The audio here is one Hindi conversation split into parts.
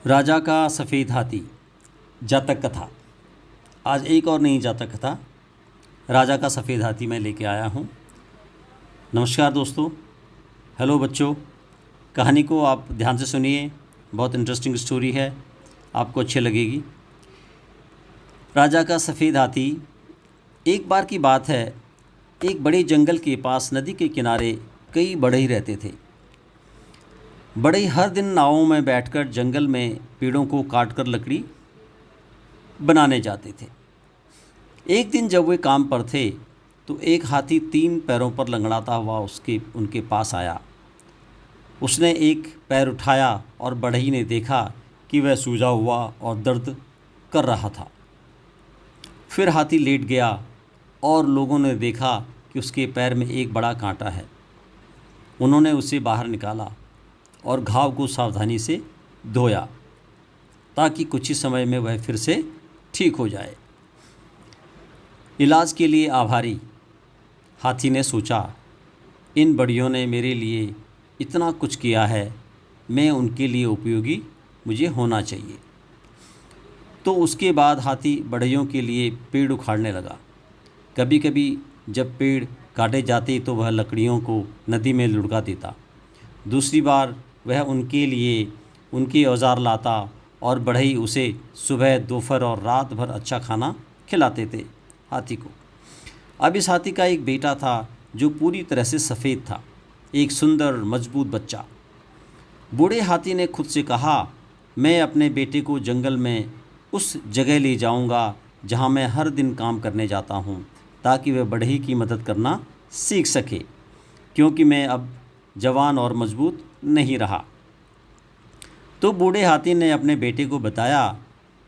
राजा का सफ़ेद हाथी जातक कथा। आज एक और नई जातक कथा राजा का सफ़ेद हाथी मैं लेके आया हूँ। नमस्कार दोस्तों, हेलो बच्चों। कहानी को आप ध्यान से सुनिए, बहुत इंटरेस्टिंग स्टोरी है, आपको अच्छी लगेगी। राजा का सफ़ेद हाथी। एक बार की बात है, एक बड़े जंगल के पास नदी के किनारे कई बढ़ई रहते थे। बढ़ई हर दिन नावों में बैठकर जंगल में पेड़ों को काटकर लकड़ी बनाने जाते थे। एक दिन जब वे काम पर थे तो एक हाथी 3 पैरों पर लंगड़ाता हुआ उनके पास आया। उसने एक पैर उठाया और बढ़ई ने देखा कि वह सूजा हुआ और दर्द कर रहा था। फिर हाथी लेट गया और लोगों ने देखा कि उसके पैर में एक बड़ा कांटा है। उन्होंने उसे बाहर निकाला और घाव को सावधानी से धोया ताकि कुछ ही समय में वह फिर से ठीक हो जाए। इलाज के लिए आभारी, हाथी ने सोचा, इन बढ़ियों ने मेरे लिए इतना कुछ किया है, मैं उनके लिए उपयोगी मुझे होना चाहिए। तो उसके बाद हाथी बढ़इयों के लिए पेड़ उखाड़ने लगा। कभी कभी जब पेड़ काटे जाते तो वह लकड़ियों को नदी में लुढ़का देता। दूसरी बार वह उनके लिए उनके औजार लाता और बढ़ई उसे सुबह, दोपहर और रात भर अच्छा खाना खिलाते थे हाथी को। अब इस हाथी का एक बेटा था जो पूरी तरह से सफ़ेद था, एक सुंदर मजबूत बच्चा। बूढ़े हाथी ने खुद से कहा, मैं अपने बेटे को जंगल में उस जगह ले जाऊंगा जहां मैं हर दिन काम करने जाता हूं, ताकि वह बढ़ई की मदद करना सीख सके, क्योंकि मैं अब जवान और मजबूत नहीं रहा। तो बूढ़े हाथी ने अपने बेटे को बताया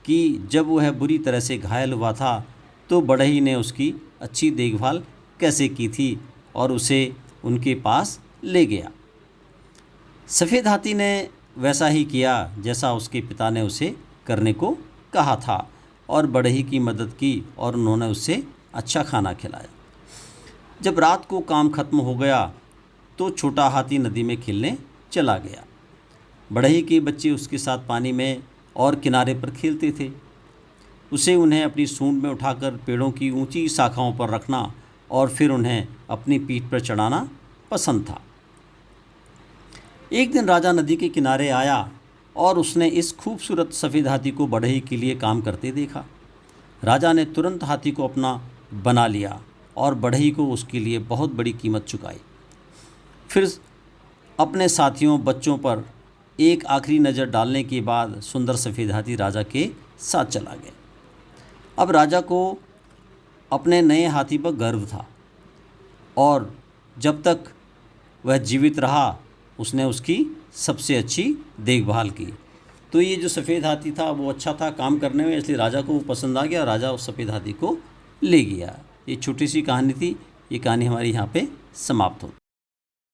कि जब वह बुरी तरह से घायल हुआ था तो बढ़ई ने उसकी अच्छी देखभाल कैसे की थी और उसे उनके पास ले गया। सफ़ेद हाथी ने वैसा ही किया जैसा उसके पिता ने उसे करने को कहा था और बढ़ई की मदद की और उन्होंने उसे अच्छा खाना खिलाया। जब रात को काम खत्म हो गया तो छोटा हाथी नदी में खेलने चला गया। बढ़ई के बच्चे उसके साथ पानी में और किनारे पर खेलते थे। उसे उन्हें अपनी सूंड में उठाकर पेड़ों की ऊंची शाखाओं पर रखना और फिर उन्हें अपनी पीठ पर चढ़ाना पसंद था। एक दिन राजा नदी के किनारे आया और उसने इस खूबसूरत सफ़ेद हाथी को बढ़ई के लिए काम करते देखा। राजा ने तुरंत हाथी को अपना बना लिया और बढ़ई को उसके लिए बहुत बड़ी कीमत चुकाई। फिर अपने साथियों बच्चों पर एक आखिरी नज़र डालने के बाद सुंदर सफ़ेद हाथी राजा के साथ चला गया। अब राजा को अपने नए हाथी पर गर्व था और जब तक वह जीवित रहा उसने उसकी सबसे अच्छी देखभाल की। तो ये जो सफ़ेद हाथी था वो अच्छा था काम करने में, इसलिए राजा को वो पसंद आ गया। राजा उस सफ़ेद हाथी को ले गया। ये छोटी सी कहानी थी। ये कहानी हमारी यहाँ पे समाप्त होती है।